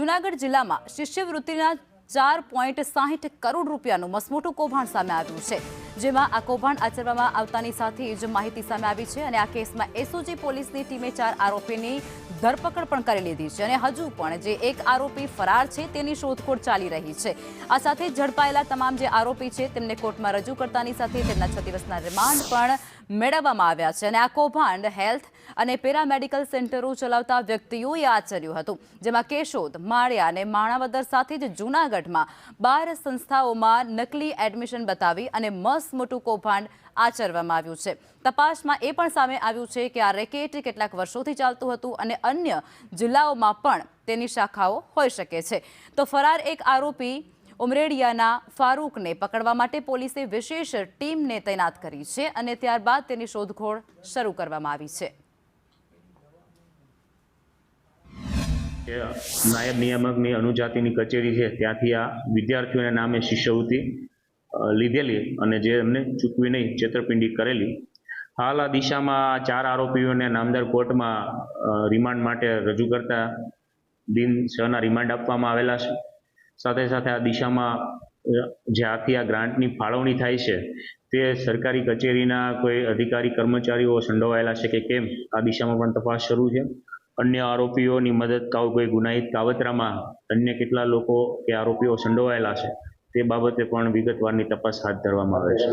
જૂનાગઢ જિલ્લામાં શિષ્યવૃત્તિના 4.60 કરોડ રૂપિયાનું મસમોટું કૌભાંડ સામે આવ્યું છે, જેમાં આ કૌભાંડ આચરવામાં આવતાની સાથે જ માહિતી સામે આવી છે અને આ કેસમાં એસઓજી પોલીસની ટીમે 4 આરોપીની ધરપકડ પણ કરી લીધી છે અને હજુ પણ જે એક આરોપી ફરાર છે તેની શોધખોળ ચાલી રહી છે। આ સાથે ઝડપાયેલા તમામ જે આરોપી છે તેમને કોર્ટમાં રજૂ કરતાની સાથે તેમના 6 દિવસના રિમાન્ડ પણ મેળવવામાં આવ્યા છે અને આ કૌભાંડ હેલ્થ અને પેરામેડિકલ સેન્ટરો ચલાવતા વ્યક્તિઓએ આચર્યું હતું, જેમાં કેશોદ, માળિયા અને માણાવદર સાથે જ જૂનાગઢમાં 12 સંસ્થાઓમાં નકલી એડમિશન બતાવી અને મસમોટું કૌભાંડ આચરવામાં આવ્યું છે। તપાસમાં એ પણ સામે આવ્યું છે કે આ રેકેટ કેટલાક વર્ષોથી ચાલતું હતું અને અન્ય જિલ્લાઓમાં પણ તેની શાખાઓ હોઈ શકે છે। તો ફરાર એક આરોપી ઉમરેડિયાના ફારૂકને પકડવા માટે પોલીસે વિશેષ ટીમને તૈનાત કરી છે અને ત્યારબાદ તેની શોધખોળ શરૂ કરવામાં આવી છે। નાયબ નિયામકની અનુજાતિની કચેરી છે, ત્યાંથી આ વિદ્યાર્થીઓના નામે શિષ્યવૃત્તિ લીધેલી અને જે એમને ચૂકવી નહીં, છેતરપિંડી કરેલી। હાલ આ દિશામાં 4 આરોપીઓને નામદાર કોર્ટમાં રિમાન્ડ માટે રજૂ કરતા દિન 6ના રિમાન્ડ આપવામાં આવેલા છે। સાથે સાથે આ દિશામાં જ્યાંથી આ ગ્રાન્ટની ફાળવણી થાય છે તે સરકારી કચેરીના કોઈ અધિકારી કર્મચારીઓ સંડોવાયેલા છે કે કેમ, આ દિશામાં પણ તપાસ શરૂ છે। અન્ય આરોપીઓની મદદ કોઈ ગુનાહિત કાવતરામાં અન્ય કેટલા લોકો કે આરોપીઓ સંડોવાયેલા છે તે બાબતે પણ વિગતવારની તપાસ હાથ ધરવામાં આવે છે।